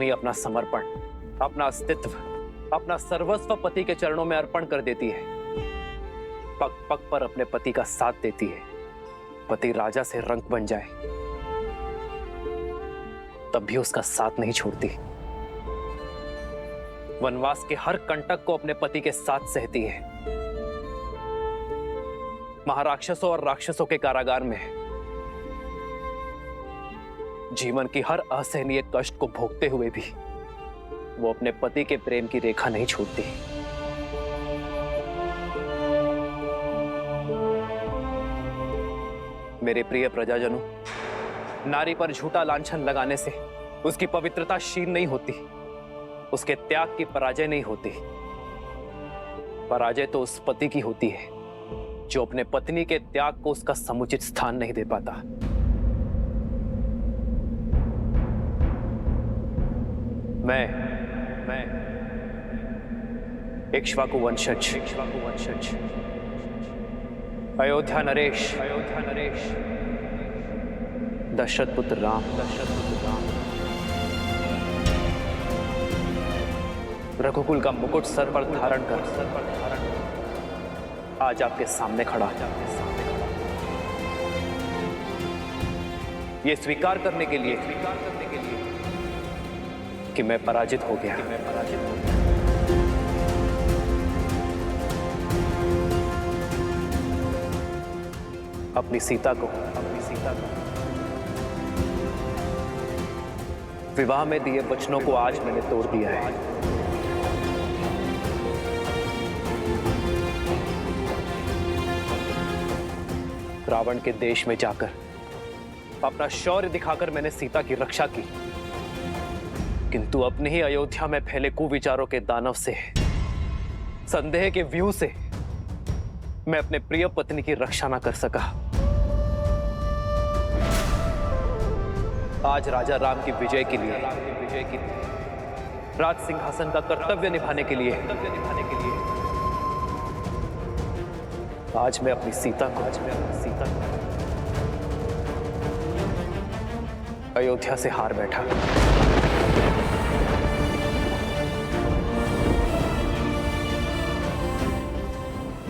ही अपना समर्पण, अपना अस्तित्व, अपना सर्वस्व पति के चरणों में अर्पण कर देती है। पग पग पर अपने पति का साथ देती है। पति राजा से रंक बन जाए तब भी उसका साथ नहीं छोड़ती। वनवास के हर कंटक को अपने पति के साथ सहती है। महाराक्षसों और राक्षसों के कारागार में जीवन की हर असहनीय कष्ट को भोगते हुए भी वो अपने पति के प्रेम की रेखा नहीं छोड़ती। मेरे प्रिय प्रजाजनों, नारी पर झूठा लांछन लगाने से उसकी पवित्रता क्षीण नहीं होती, उसके त्याग की पराजय नहीं होती। पराजय तो उस पति की होती है जो अपने पत्नी के त्याग को उसका समुचित स्थान नहीं दे पाता। मैं इक्ष्वाकु वंशज अयोध्या नरेश दशरथ पुत्र राम रघुकुल का मुकुट सर पर धारण कर आज आपके सामने खड़ा ये स्वीकार करने के लिए कि मैं पराजित हो गया। अपनी सीता को विवाह में दिए वचनों को आज मैंने तोड़ दिया है। रावण के देश में जाकर अपना शौर्य दिखाकर मैंने सीता की रक्षा की, किंतु अपने ही अयोध्या में फैले कुविचारों के दानव से, संदेह के व्यूह से मैं अपने प्रिय पत्नी की रक्षा न कर सका। आज राजा राम की विजय के लिए, राज सिंहासन का कर्तव्य निभाने के लिए आज मैं अपनी सीता को अयोध्या से हार बैठा।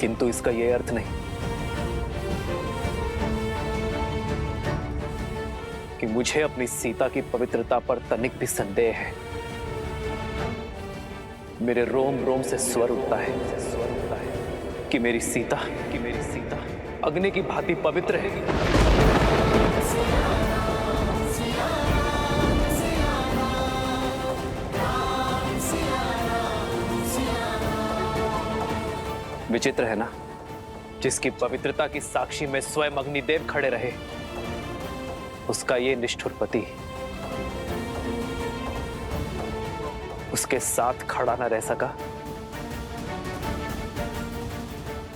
किंतु इसका यह अर्थ नहीं कि मुझे अपनी सीता की पवित्रता पर तनिक भी संदेह है। मेरे रोम रोम से स्वर उठता है कि मेरी सीता अग्नि की भांति पवित्र है। विचित्र है ना, जिसकी पवित्रता की साक्षी में स्वयं अग्निदेव खड़े रहे, उसका ये निष्ठुर पति उसके साथ खड़ा न रह सका,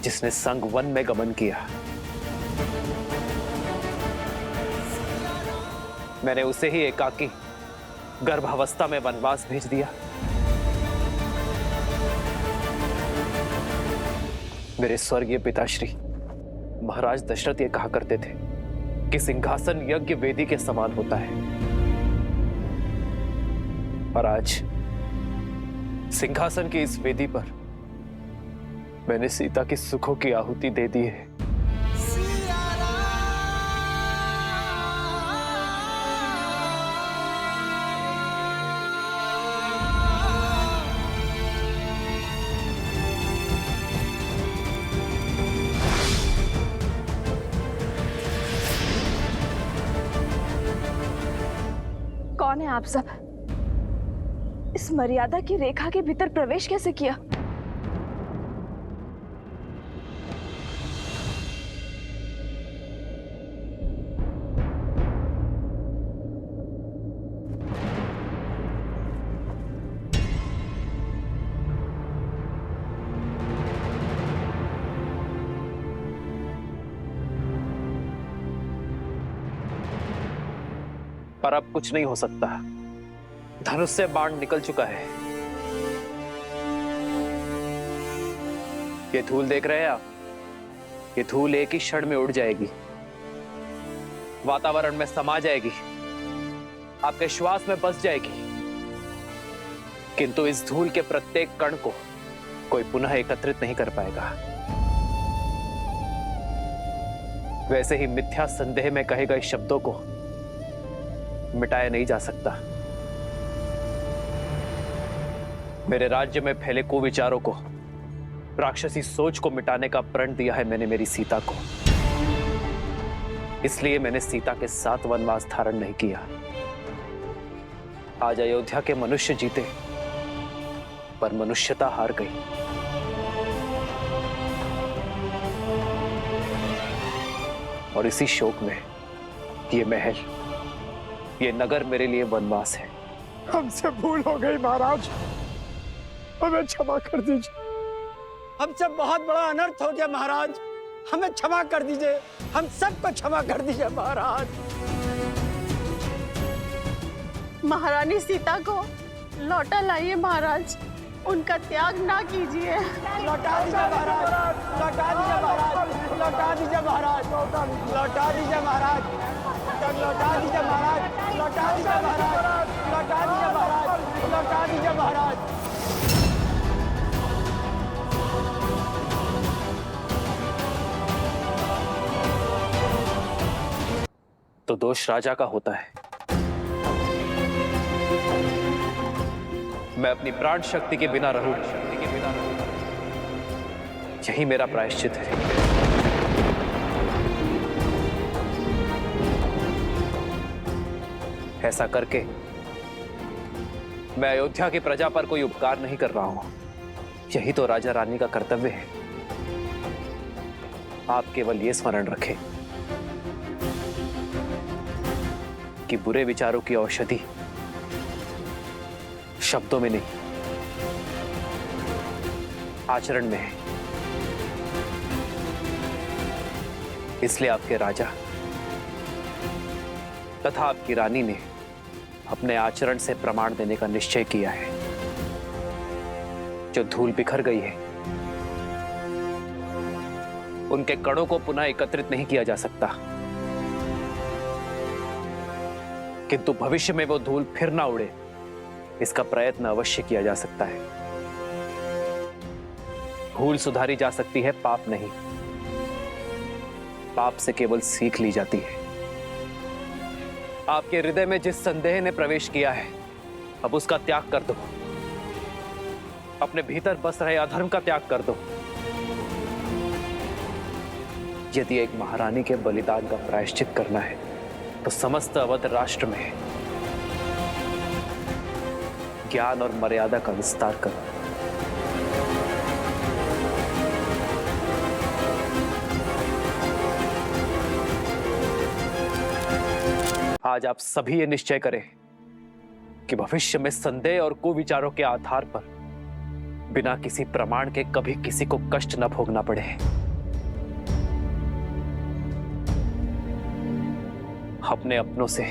जिसने संग वन में गमन किया। मैंने उसे ही एकाकी गर्भावस्था में वनवास भेज दिया। मेरे स्वर्गीय पिताश्री महाराज दशरथ ये कहा करते थे कि सिंहासन यज्ञ वेदी के समान होता है, और आज सिंहासन की इस वेदी पर मैंने सीता की सुखों की आहुति दे दी है। कौन है आप सब? इस मर्यादा की रेखा के भीतर प्रवेश कैसे किया? पर अब कुछ नहीं हो सकता। धनुष से बाण निकल चुका है। ये धूल देख रहे हैं आप? ये धूल एक ही क्षण में उड़ जाएगी, वातावरण में समा जाएगी, आपके श्वास में बस जाएगी, किंतु इस धूल के प्रत्येक कण को कोई पुनः एकत्रित नहीं कर पाएगा। वैसे ही मिथ्या संदेह में कहे गए शब्दों को मिटाया नहीं जा सकता। मेरे राज्य में फैले कुविचारों को, राक्षसी सोच को मिटाने का प्रण दिया है मैंने मेरी सीता को। इसलिए मैंने सीता के साथ वनवास धारण नहीं किया। आज अयोध्या के मनुष्य जीते, पर मनुष्यता हार गई। और इसी शोक में ये महल, ये नगर मेरे लिए वनवास है। हमसे भूल हो गई महाराज, हमें क्षमा कर दीजिए। हमसे बहुत बड़ा अनर्थ हो गया महाराज, हमें क्षमा कर दीजिए, हम सबको क्षमा कर दीजिए महाराज। महारानी सीता को लौटा लाइए महाराज, उनका त्याग ना कीजिए। लौटा दीजिए महाराज, लौटा दीजिए महाराज, लौटा दीजिए महाराज, लौटा दीजिए महाराज, लौटा दीजिए महाराज, लौटा दीजिए महाराज, लौटा दीजिए महाराज, लौटा दीजिए महाराज। तो दोष राजा का होता है। मैं अपनी प्राण शक्ति के बिना रहूं, यही मेरा प्रायश्चित है। ऐसा करके मैं अयोध्या की प्रजा पर कोई उपकार नहीं कर रहा हूं। यही तो राजा रानी का कर्तव्य है। आप केवल ये स्मरण रखें कि बुरे विचारों की औषधि शब्दों में नहीं, आचरण में है। इसलिए आपके राजा तथा आपकी रानी ने अपने आचरण से प्रमाण देने का निश्चय किया है। जो धूल बिखर गई है, उनके कणों को पुनः एकत्रित नहीं किया जा सकता, किंतु भविष्य में वो धूल फिर ना उड़े, इसका प्रयत्न अवश्य किया जा सकता है। भूल सुधारी जा सकती है, पाप नहीं। पाप से केवल सीख ली जाती है। आपके हृदय में जिस संदेह ने प्रवेश किया है, अब उसका त्याग कर दो। अपने भीतर बस रहे अधर्म का त्याग कर दो। यदि एक महारानी के बलिदान का प्रायश्चित करना है, तो समस्त अवध राष्ट्र में ज्ञान और मर्यादा का विस्तार करो। आज आप सभी ये निश्चय करें कि भविष्य में संदेह और कुविचारों के आधार पर बिना किसी प्रमाण के कभी किसी को कष्ट न भोगना पड़े। अपने अपनों से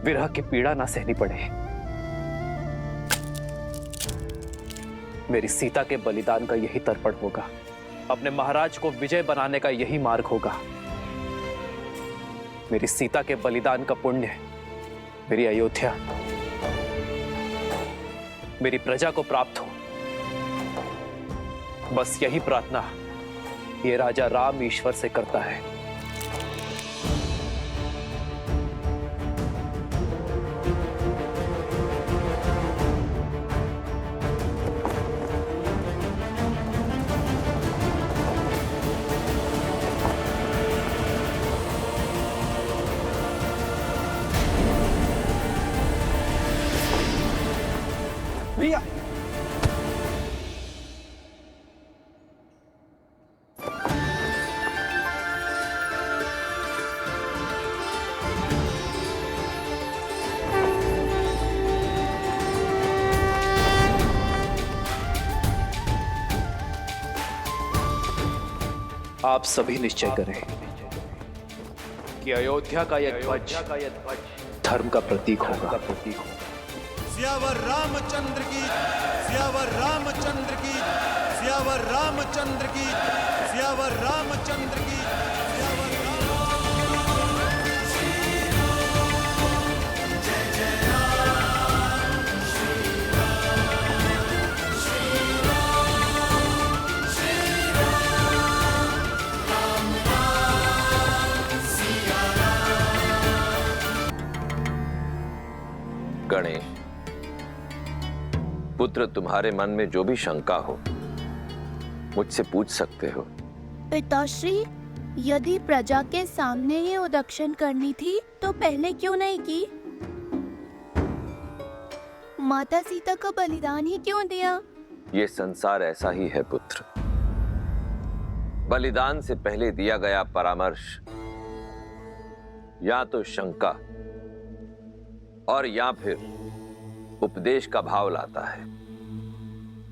विरह की पीड़ा ना सहनी पड़े। मेरी सीता के बलिदान का यही तर्पण होगा। अपने महाराज को विजय बनाने का यही मार्ग होगा। मेरी सीता के बलिदान का पुण्य मेरी अयोध्या, मेरी प्रजा को प्राप्त हो। बस यही प्रार्थना ये राजा राम ईश्वर से करता है। भैया आप सभी निश्चय करें कि अयोध्या का यह ध्वज धर्म का प्रतीक होगा। सियावर रामचंद्र की, सियावर रामचंद्र की, सियावर रामचंद्र की, सियावर रामचंद्र की, सियावर राम। गणेश, पुत्र, तुम्हारे मन में जो भी शंका हो मुझसे पूछ सकते हो। पिताश्री, यदि प्रजा के सामने ये उदक्षिण करनी थी तो पहले क्यों नहीं की? माता सीता का बलिदान ही क्यों दिया? ये संसार ऐसा ही है पुत्र। बलिदान से पहले दिया गया परामर्श या तो शंका और या फिर उपदेश का भाव लाता है,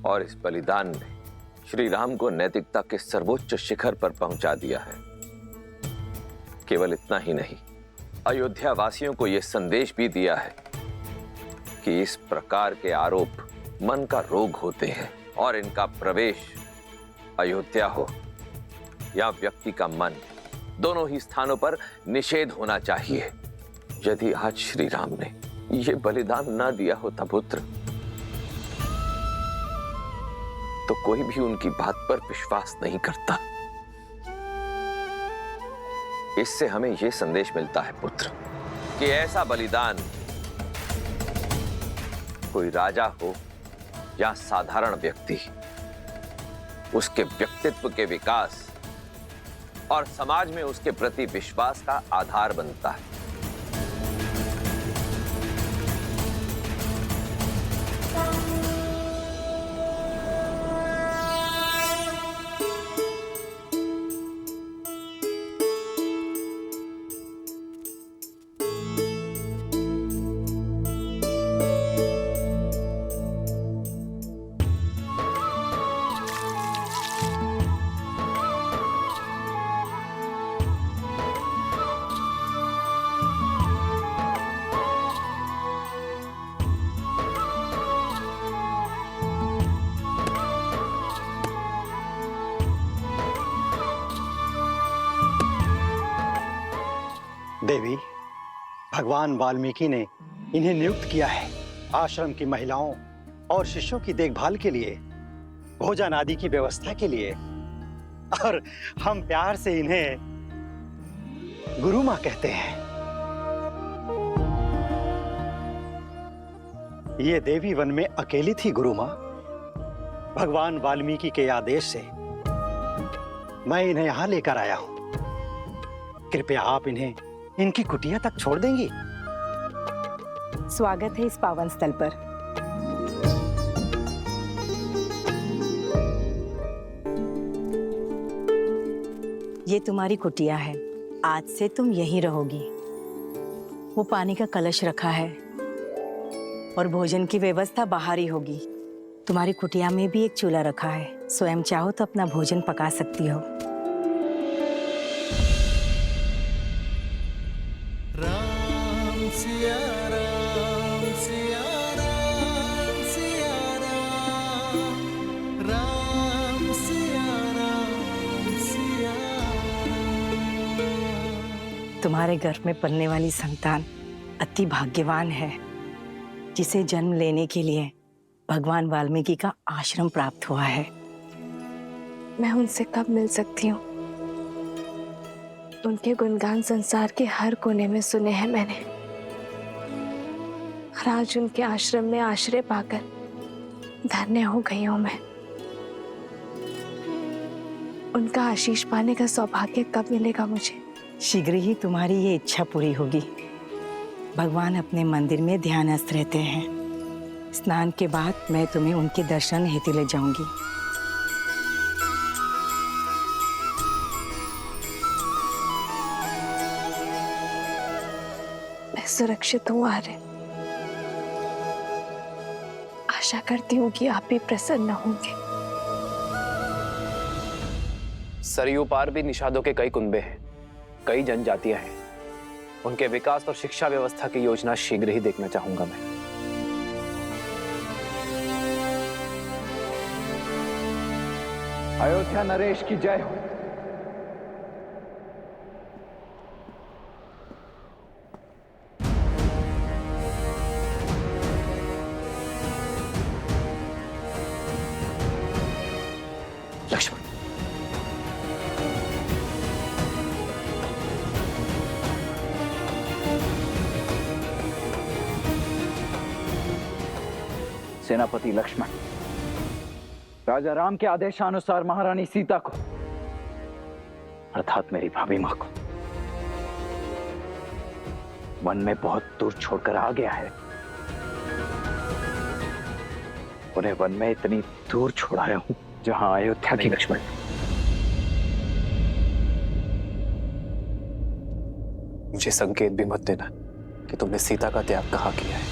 और इस बलिदान ने श्री राम को नैतिकता के सर्वोच्च शिखर पर पहुंचा दिया है। केवल इतना ही नहीं, अयोध्या वासियों को यह संदेश भी दिया है कि इस प्रकार के आरोप मन का रोग होते हैं और इनका प्रवेश अयोध्या हो या व्यक्ति का मन, दोनों ही स्थानों पर निषेध होना चाहिए। यदि आज श्री राम ने यह बलिदान ना दिया होता पुत्र, तो कोई भी उनकी बात पर विश्वास नहीं करता। इससे हमें यह संदेश मिलता है पुत्र कि ऐसा बलिदान कोई राजा हो या साधारण व्यक्ति, उसके व्यक्तित्व के विकास और समाज में उसके प्रति विश्वास का आधार बनता है। देवी, भगवान वाल्मीकि ने इन्हें नियुक्त किया है आश्रम की महिलाओं और शिष्यों की देखभाल के लिए, भोजन आदि की व्यवस्था के लिए, और हम प्यार से इन्हें गुरु माँ कहते हैं। ये देवी वन में अकेली थी गुरु माँ। भगवान वाल्मीकि के आदेश से मैं इन्हें यहां लेकर आया हूं। कृपया आप इन्हें इनकी कुटिया तक छोड़ देंगी? स्वागत है इस पावन स्थल पर। ये तुम्हारी कुटिया है, आज से तुम यहीं रहोगी। वो पानी का कलश रखा है और भोजन की व्यवस्था बाहर ही होगी। तुम्हारी कुटिया में भी एक चूल्हा रखा है, स्वयं चाहो तो अपना भोजन पका सकती हो। राम सिया राम सिया राम सिया राम राम सिया राम सिया राम। तुम्हारे गर्भ में पलने वाली संतान अति भाग्यवान है, जिसे जन्म लेने के लिए भगवान वाल्मीकि का आश्रम प्राप्त हुआ है। मैं उनसे कब मिल सकती हूँ? उनके गुणगान संसार के हर कोने में सुने हैं मैंने, और आज उनके आश्रम में आश्रय पाकर धन्य हो गई हूँ मैं। उनका आशीष पाने का सौभाग्य कब मिलेगा मुझे? शीघ्र ही तुम्हारी ये इच्छा पूरी होगी। भगवान अपने मंदिर में ध्यानस्थ रहते हैं। स्नान के बाद मैं तुम्हें उनके दर्शन हेतु ले जाऊंगी। मैं सुरक्षित हूँ आर्य। आशा करती हूँ कि आप भी प्रसन्न होंगे। सरयू पार भी निषादों के कई कुनबे हैं, कई जनजातियां हैं। उनके विकास और शिक्षा व्यवस्था की योजना शीघ्र ही देखना चाहूंगा मैं। अयोध्या नरेश की जय हो। लक्ष्मण, सेनापति लक्ष्मण राजा राम के आदेशानुसार महारानी सीता को अर्थात मेरी भाभी मां को वन में बहुत दूर छोड़कर आ गया है। उन्हें वन में इतनी दूर छोड़ाया हूं जहां अयोध्या की लक्ष्मण। मुझे संकेत भी मत देना कि तुमने सीता का त्याग कहाँ किया है।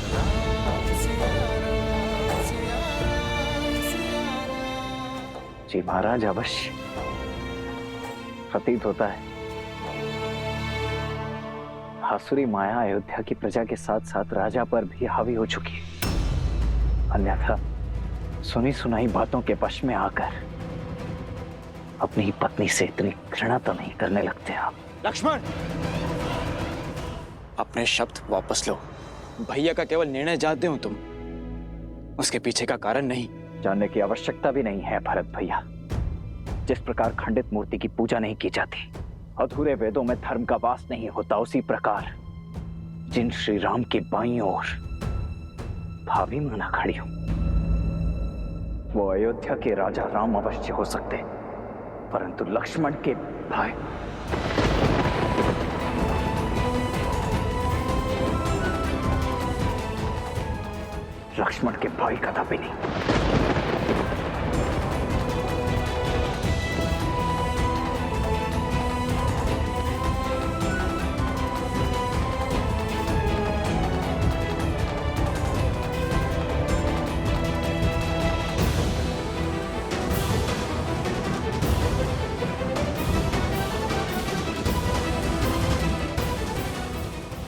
जी महाराज, अवश्य प्रतीत होता है आसुरी माया अयोध्या की प्रजा के साथ साथ राजा पर भी हावी हो चुकी है। अन्यथा सुनी सुनाई बातों के वश में आकर अपनी ही पत्नी से इतनी घृणा तो नहीं करने लगते आप। लक्ष्मण, अपने शब्द वापस लो। भैया का केवल निर्णय जानते हो तुम, उसके पीछे का कारण नहीं। जानने की आवश्यकता भी नहीं है भरत भैया। जिस प्रकार खंडित मूर्ति की पूजा नहीं की जाती, अधूरे वेदों में धर्म का वास नहीं होता, उसी प्रकार जिन श्री राम की बाईं ओर भाभी माना खड़ी हूं, वो अयोध्या के राजा राम अवश्य हो सकते, परंतु लक्ष्मण के भाई कदापि नहीं।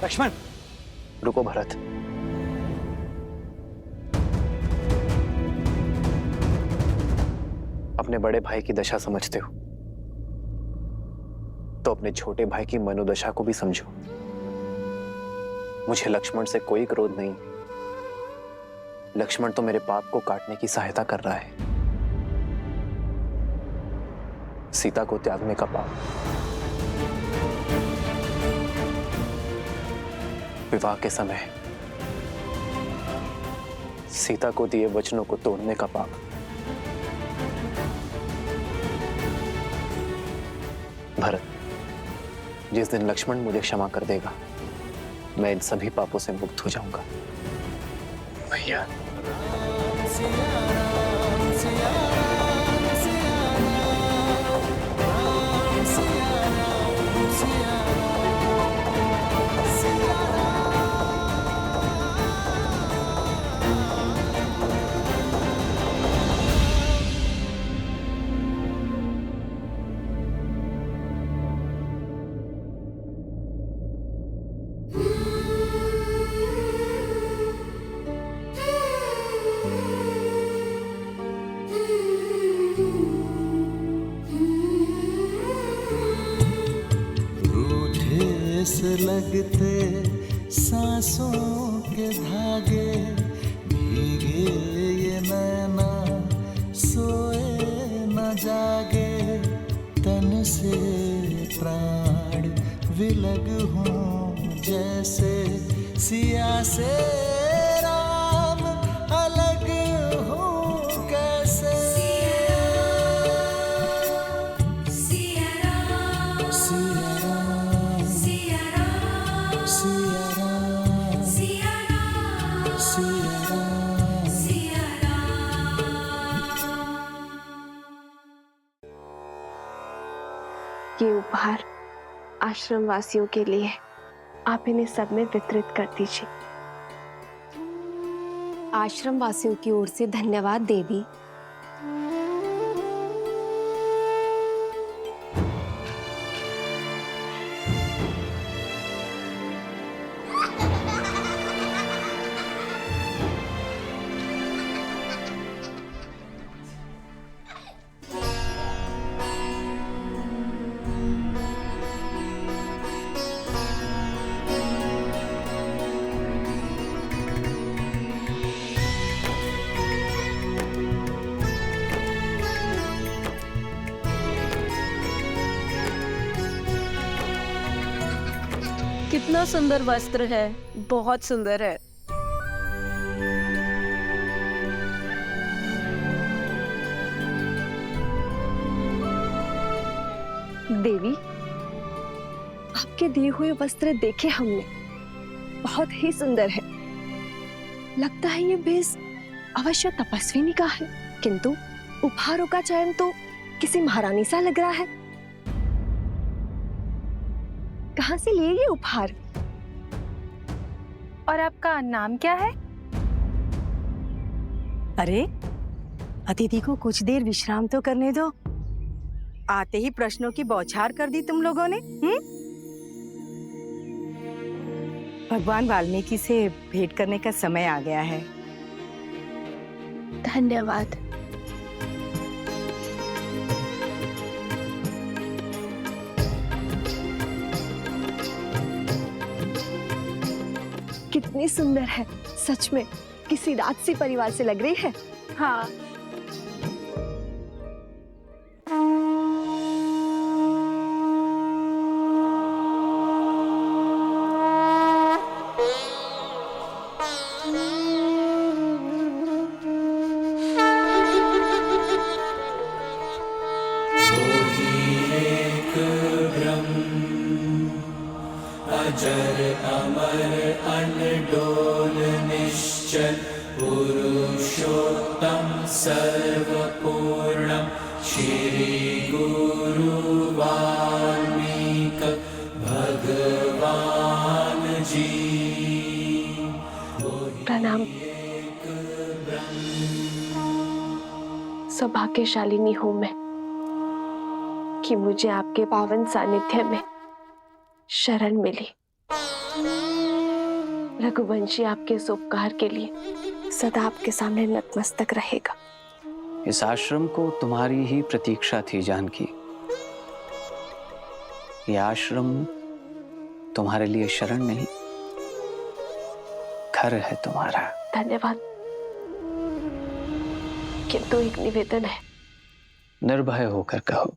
लक्ष्मण, रुको भरत। अपने बड़े भाई की दशा समझते हो तो अपने छोटे भाई की मनोदशा को भी समझो। मुझे लक्ष्मण से कोई क्रोध नहीं। लक्ष्मण तो मेरे पाप को काटने की सहायता कर रहा है। सीता को त्यागने का पाप, विवाह के समय सीता को दिए वचनों को तोड़ने का पाप, भरत, जिस दिन लक्ष्मण मुझे क्षमा कर देगा, मैं इन सभी पापों से मुक्त हो जाऊंगा। भैया, से लगते सांसों के धागे, भीगे ये नैना सोए न जागे, तन से प्राण विलग हूँ जैसे सिया से राम अलग हूँ कैसे। ये उपहार आश्रम वासियों के लिए, आप इन्हें सब में वितरित कर दीजिए। आश्रम वासियों की ओर से धन्यवाद देवी। कितना सुंदर वस्त्र है, बहुत सुंदर है। देवी, आपके दिए हुए वस्त्र देखे हमने, बहुत ही सुंदर है। लगता है ये भेष अवश्य तपस्विनी का है, किंतु उपहारों का चयन तो किसी महारानी सा लग रहा है। कहां से लिए ये उपहार? और आपका नाम क्या है? अरे अतिथि को कुछ देर विश्राम तो करने दो। आते ही प्रश्नों की बौछार कर दी तुम लोगों ने। भगवान वाल्मीकि से भेंट करने का समय आ गया है। धन्यवाद। कितनी सुंदर है, सच में किसी राजसी परिवार से लग रही है। हाँ, अजर अमर अनडोल निश्चल पुरुषोत्तम सर्वपूर्णम श्री गुरु वाल्मीकि भगवान जी। प्रणाम। सौभाग्यशालिनी हूं मैं कि मुझे आपके पावन सानिध्य में शरण मिली। रघुवंशी आपके इस उपकार के लिए सदा आपके सामने नतमस्तक रहेगा। इस आश्रम को तुम्हारी ही प्रतीक्षा थी जानकी। यह आश्रम तुम्हारे लिए शरण नहीं, घर है तुम्हारा। धन्यवाद। किंतु एक निवेदन है। निर्भय होकर कहो।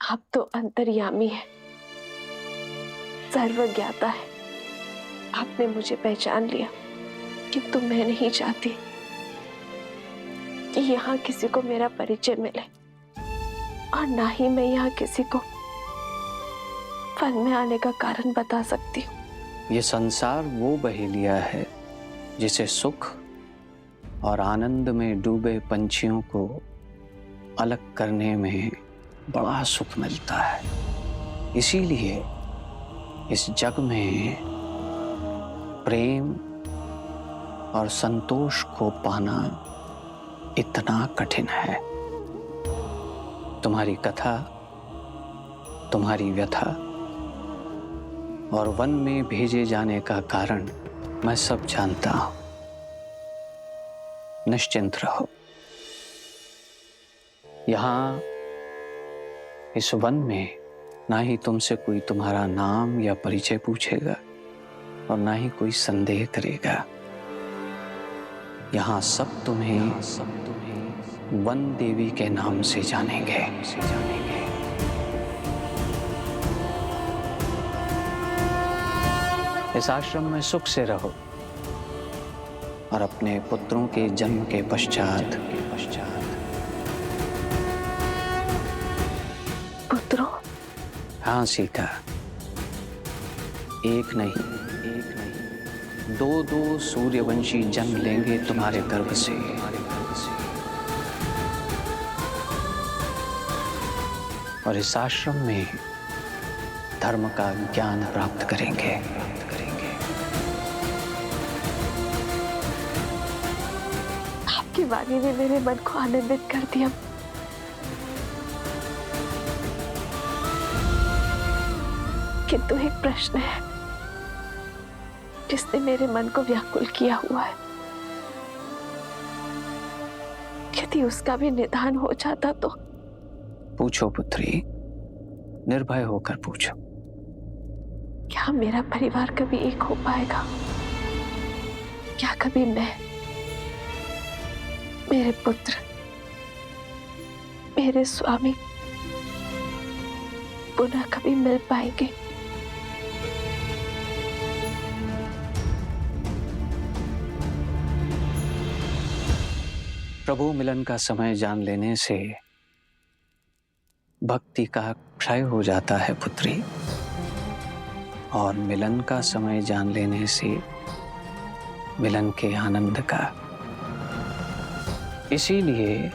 आप तो अंतर्यामी है, सर्वज्ञाता है। आपने मुझे पहचान लिया, किंतु मैं नहीं चाहती कि यहाँ किसी को मेरा परिचय मिले, और ना ही मैं यहाँ किसी को वन में आने का कारण बता सकती हूँ। ये संसार वो बहेलिया है जिसे सुख और आनंद में डूबे पंछियों को अलग करने में बड़ा सुख मिलता है। इसीलिए इस जग में प्रेम और संतोष को पाना इतना कठिन है। तुम्हारी कथा, तुम्हारी व्यथा और वन में भेजे जाने का कारण मैं सब जानता हूं। निश्चिंत रहो। यहां इस वन में ना ही तुमसे कोई तुम्हारा नाम या परिचय पूछेगा और ना ही कोई संदेह करेगा। यहां सब तुम्हें वन देवी के नाम से जानेंगे। इस आश्रम में सुख से रहो और अपने पुत्रों के जन्म के पश्चात पुत्रों? हाँ सीता, एक नहीं दो सूर्यवंशी जन्म लेंगे तुम्हारे गर्भ से। और इस आश्रम में धर्म का ज्ञान प्राप्त करेंगे। आपकी वाणी ने मेरे मन को आनंदित कर दिया। किंतु एक प्रश्न है जिसने मेरे मन को व्याकुल किया हुआ है। यदि उसका भी निदान हो जाता तो। पूछो पुत्री, निर्भय होकर पूछो। क्या मेरा परिवार कभी एक हो पाएगा? क्या कभी मैं, मेरे पुत्र, मेरे स्वामी पुनः कभी मिल पाएंगे? प्रभु मिलन का समय जान लेने से भक्ति का क्षय हो जाता है पुत्री, और मिलन का समय जान लेने से मिलन के आनंद का। इसीलिए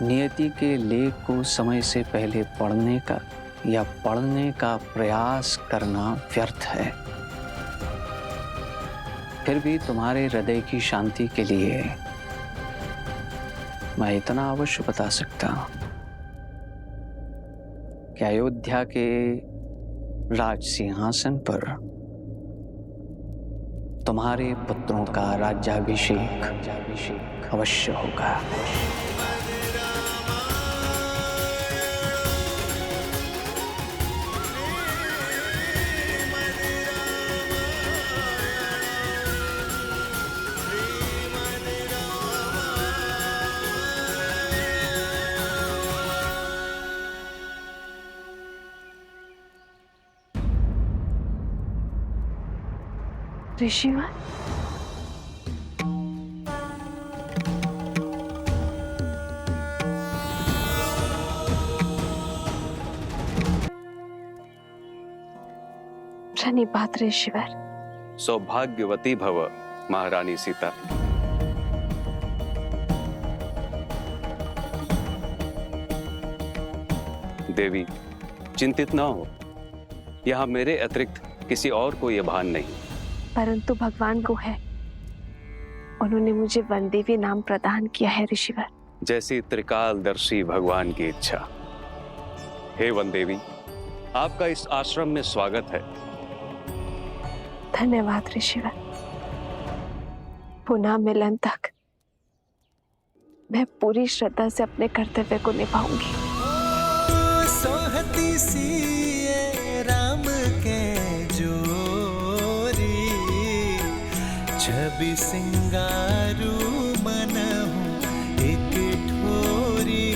नियति के लेख को समय से पहले पढ़ने का या पढ़ने का प्रयास करना व्यर्थ है। फिर भी तुम्हारे हृदय की शांति के लिए मैं इतना अवश्य बता सकता हूं कि अयोध्या के राज सिंहासन पर तुम्हारे पुत्रों का राज्याभिषेक अवश्य होगा। ऋषिवर, धन्यवाद ऋषिवर। सौभाग्यवती भव महारानी सीता। देवी, चिंतित ना हो, यहाँ मेरे अतिरिक्त किसी और को यह भान नहीं। परंतु भगवान को है, उन्होंने मुझे वनदेवी नाम प्रदान किया है ऋषिवर। जैसी त्रिकालदर्शी भगवान की इच्छा। हे वनदेवी, आपका इस आश्रम में स्वागत है। धन्यवाद ऋषिवर। पुनः मिलन तक मैं पूरी श्रद्धा से अपने कर्तव्य को निभाऊंगी। सोहती सी राम के जोरी, छवि सिंगारू मनहु एक ठोरी।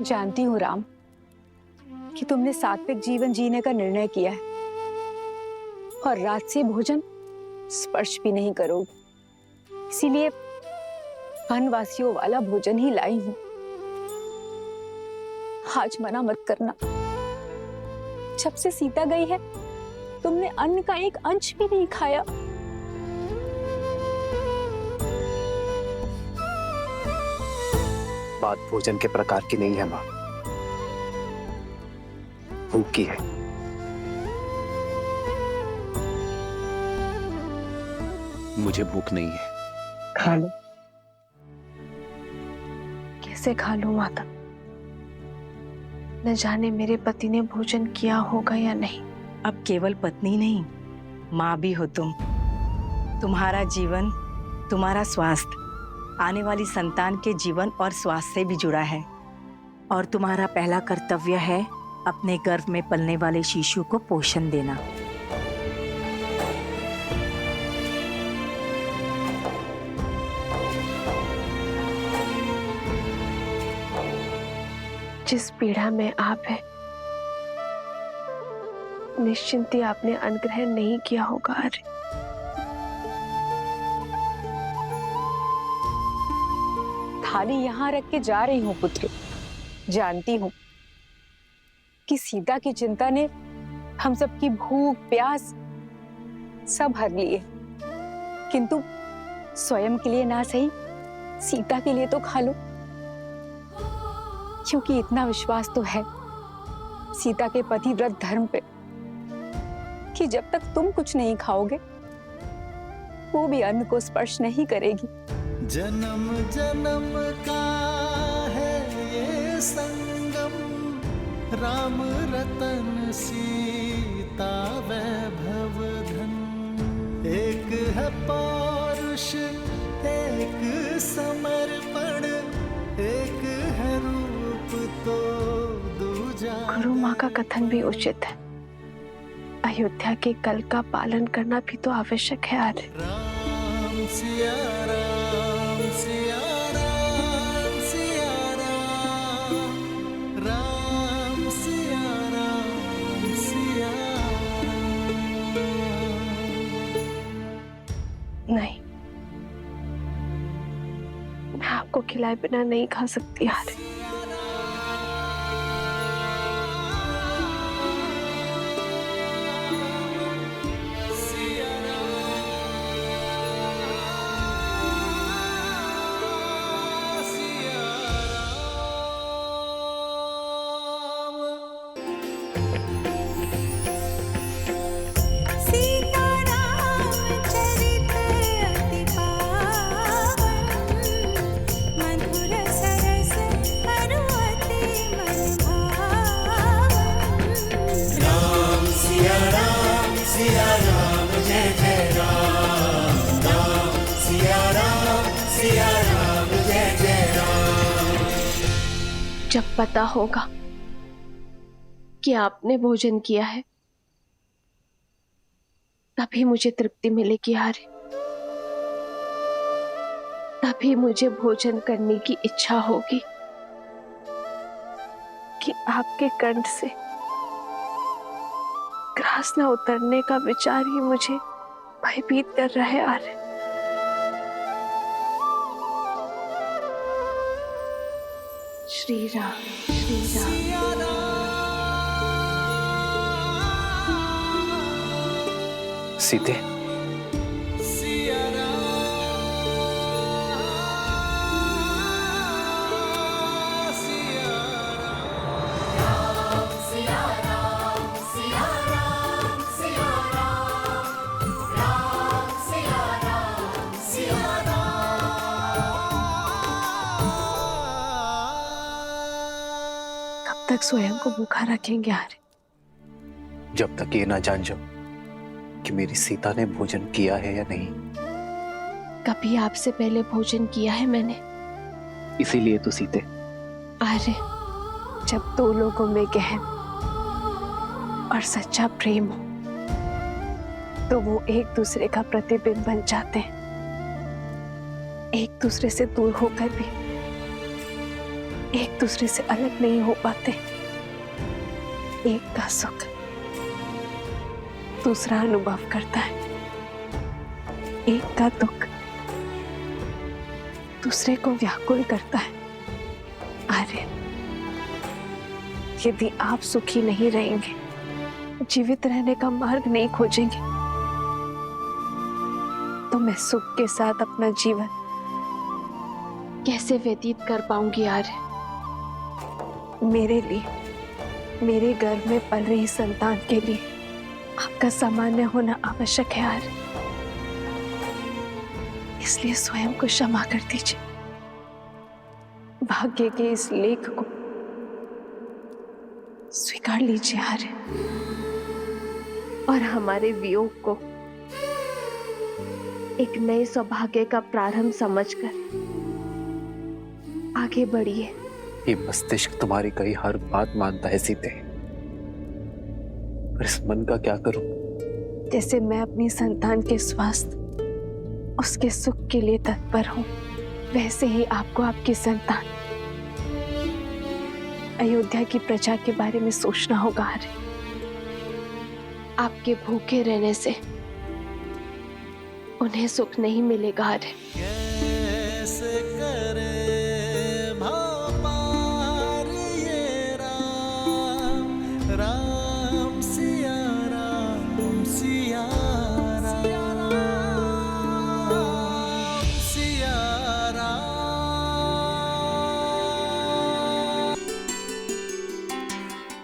जानती हूँ राम कि तुमने सात्विक जीवन जीने का निर्णय किया है और राजसी भोजन स्पर्श भी नहीं करोगे, इसीलिए वनवासियों वाला भोजन ही लाई हूँ। आज मना मत करना। जब से सीता गई है तुमने अन्न का एक अंश भी नहीं खाया। बात भोजन के प्रकार की नहीं है मां, भूख की है। मुझे भूख नहीं है। खा लो। कैसे खा लूं माता? न जाने मेरे पति ने भोजन किया होगा या नहीं। अब केवल पत्नी नहीं, माँ भी हो तुम। तुम्हारा जीवन, तुम्हारा स्वास्थ्य आने वाली संतान के जीवन और स्वास्थ्य से भी जुड़ा है, और तुम्हारा पहला कर्तव्य है अपने गर्भ में पलने वाले शिशु को पोषण देना। जिस पीड़ा में आप है, निश्चिंत ही आपने अनुग्रह नहीं किया होगा। अरे थाली यहाँ रख के जा रही हूँ पुत्र। जानती हूँ कि सीता की चिंता ने हम सबकी भूख प्यास सब हर लिए, किंतु स्वयं के लिए ना सही, सीता के लिए तो खा लो, क्योंकि इतना विश्वास तो है सीता के पतिव्रत धर्म पे कि जब तक तुम कुछ नहीं खाओगे वो भी अन्न को स्पर्श नहीं करेगी। जन्म जन्म का है ये संगम, राम रतन सीता वैभव धन। है पौरुष, एक समर्पण, एक है रूप तो दूजा। गुरु माँ का कथन भी उचित है, अयोध्या के कल का पालन करना भी तो आवश्यक है आर्य। राम सिया राम सिया राम सिया राम, राम सिया राम सिया राम। नहीं, मैं आपको खिलाए बिना नहीं खा सकती आर्य। जब पता होगा कि आपने भोजन किया है, तभी मुझे तृप्ति मिलेगी आर्य। तभी मुझे भोजन करने की इच्छा होगी कि आपके कंठ से ग्रास न उतरने का विचार ही मुझे भयभीत कर रहा है आर्य। श्री राम श्री राम। सीते, कब तक स्वयं को भूखा रखेंगे आर्य? जब तक ये ना जान जाओ कि मेरी सीता ने भोजन किया है या नहीं। कभी आपसे पहले भोजन किया है मैंने? इसीलिए तो सीते। आर्य, जब दो लोगों में गहन और सच्चा प्रेम हो तो वो एक दूसरे का प्रतिबिंब बन जाते हैं। एक दूसरे से दूर होकर भी एक दूसरे से अलग नहीं हो पाते। एक का सुख दूसरा अनुभव करता है, एक का दुख दूसरे को व्याकुल करता है। आर्य, यदि आप सुखी नहीं रहेंगे, जीवित रहने का मार्ग नहीं खोजेंगे, तो मैं सुख के साथ अपना जीवन कैसे व्यतीत कर पाऊंगी आर्य? मेरे लिए, मेरे गर्भ में पल रही संतान के लिए आपका सामान्य होना आवश्यक है आर्य। इसलिए स्वयं को क्षमा कर दीजिए। भाग्य के इस लेख को स्वीकार लीजिए आर्य, और हमारे वियोग को एक नए सौभाग्य का प्रारंभ समझकर आगे बढ़िए। ये मस्तिष्क तुम्हारी कही हर बात मानता है सीते, पर इस मन का क्या करूं? जैसे मैं अपनी संतान के स्वास्थ्य, उसके सुख के लिए तत्पर हूं, वैसे ही आपको आपकी संतान, अयोध्या की प्रजा के बारे में सोचना होगा आर्य। आपके भूखे रहने से उन्हें सुख नहीं मिलेगा आर्य। कैसे करे भाव पार ये राम, राम सिया राम सिया राम, सिया राम।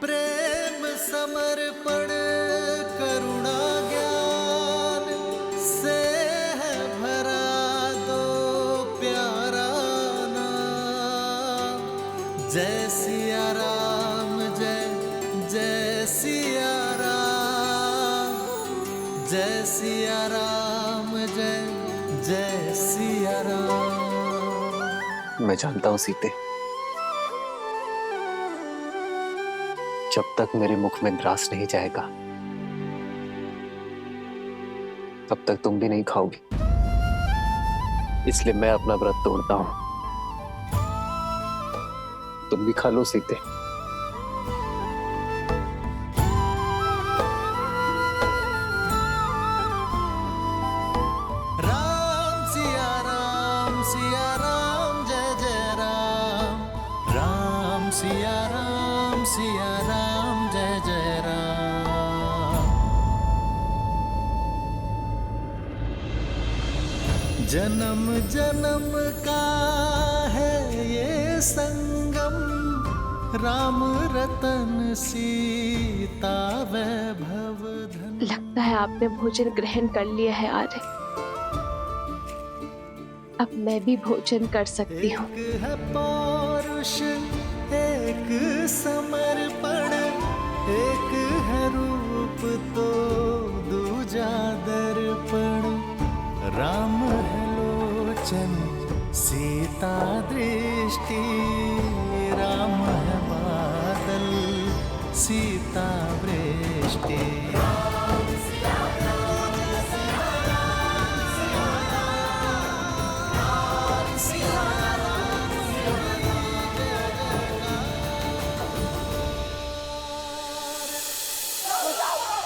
प्रेम समर्पण करुणा ज्ञान से है भरा दो प्यारा नाम। जय सिया राम, जय जय सिया राम, जय सिया राम, मैं जानता हूं सीते, जब तक मेरे मुख में ग्रास नहीं जाएगा तब तक तुम भी नहीं खाओगी। इसलिए मैं अपना व्रत तोड़ता हूं, तुम भी खा लो सीते। राम सिया राम जय जय राम, राम सिया राम जय जय राम। जन्म जन्म का है ये संगम, राम रतन सीता वैभव धन। लगता है आपने भोजन ग्रहण कर लिया है आर्य। अब मैं भी भोजन कर सकती हूँ। एक है पौरुष, एक समर्पण, एक है रूप तो दूजा दर्पण। राम है लोचन सीता दृष्टि, राम है बादल सीता वृष्टि।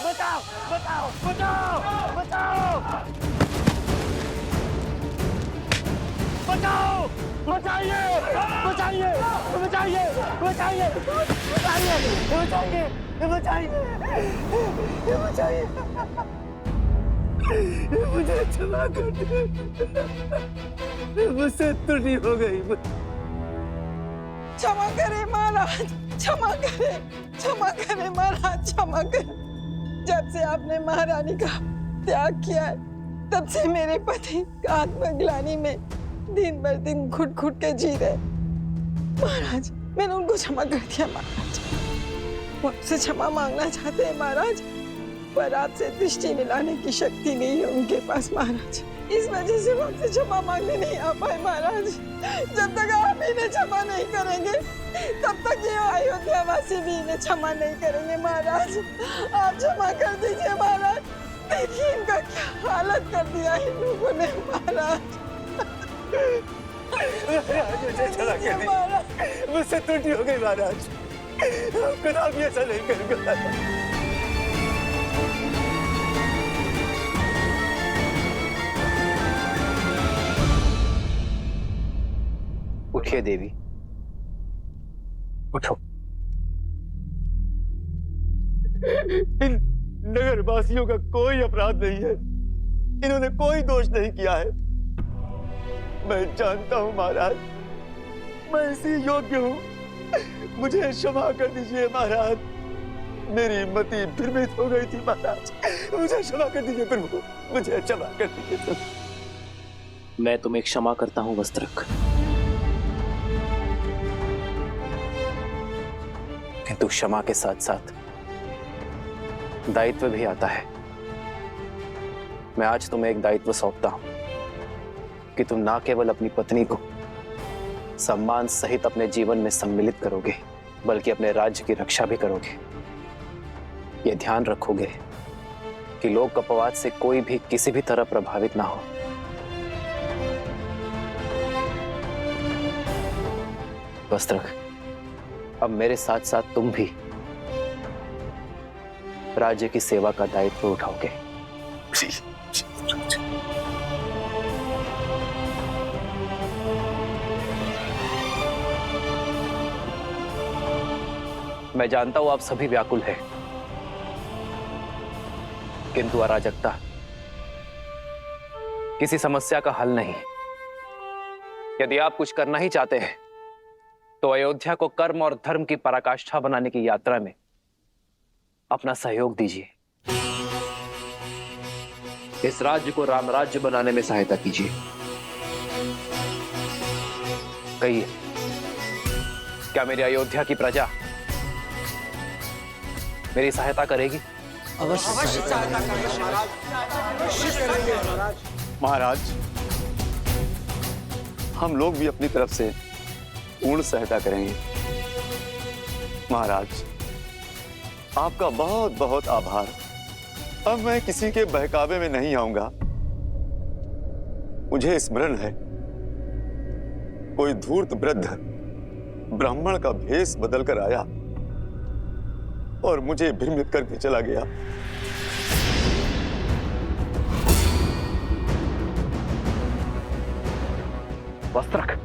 बचाओ बचाओ बचाओ बचाओ बचाओ, बचाइए बचाइए बचाइए बचाइए बचाइए बचाइए बचाइए, मुझे क्षमा कर दे, मुझसे त्रुटि हो गई। क्षमा करें महाराज, क्षमा करें महाराज, क्षमा करें। जब से आपने महारानी का त्याग किया है तब से मेरे पति आत्मग्लानि में दिन भर दिन घुट घुट के जी रहे। महाराज मैंने उनको क्षमा कर दिया महाराज, वो आपसे क्षमा मांगना चाहते हैं महाराज, पर आपसे दृष्टि मिलाने की शक्ति नहीं है उनके पास महाराज, इस वजह से वो आपसे क्षमा मांगने नहीं आ पाए महाराज। जब तक आप इन्हें क्षमा नहीं करेंगे तब तक ये अयोध्या वासी भी इन्हें क्षमा नहीं करेंगे महाराज। आप क्षमा कर दीजिए महाराज, देखिए इनका क्या हालत कर दिया इन लोगों ने महाराज। मुझे क्षमा कर दीजिए, मुझसे त्रुटि हो गई महाराज, कदा भी ऐसा नहीं करूंगा। उठिए देवी, उठो। इन नगर वासियों का कोई अपराध नहीं है, इन्होंने कोई दोष नहीं किया है। मैं जानता हूं महाराज, मैं इसी योग्य हूं, मुझे क्षमा कर दीजिए महाराज, मेरी मति भ्रमित हो गई थी महाराज, मुझे क्षमा कर दीजिए प्रभु, मुझे क्षमा कर दीजिए। मैं तुम्हें क्षमा करता हूं वस्त्रक, किंतु क्षमा के साथ साथ दायित्व भी आता है। मैं आज तुम्हें एक दायित्व सौंपता हूं कि तुम ना केवल अपनी पत्नी को सम्मान सहित अपने जीवन में सम्मिलित करोगे, बल्कि अपने राज्य की रक्षा भी करोगे। ये ध्यान रखोगे कि लोक कपवाद से कोई भी किसी भी तरह प्रभावित ना हो। वस्त्रक, अब मेरे साथ साथ तुम भी राज्य की सेवा का दायित्व उठाओगे। मैं जानता हूं आप सभी व्याकुल हैं, किंतु अराजकता किसी समस्या का हल नहीं। यदि आप कुछ करना ही चाहते हैं तो अयोध्या को कर्म और धर्म की पराकाष्ठा बनाने की यात्रा में अपना सहयोग दीजिए। इस राज्य को राम राज्य बनाने में सहायता कीजिए। कहिए, क्या मेरी अयोध्या की प्रजा मेरी सहायता करेगी? अवश्य सहायता करेंगे महाराज। हम लोग भी अपनी तरफ से पूर्ण सहायता करेंगे। महाराज, आपका बहुत बहुत आभार। अब मैं किसी के बहकावे में नहीं आऊंगा। मुझे स्मरण है, कोई धूर्त वृद्ध ब्राह्मण का भेष बदलकर आया और मुझे भ्रमित करके चला गया। वस्त्र रख।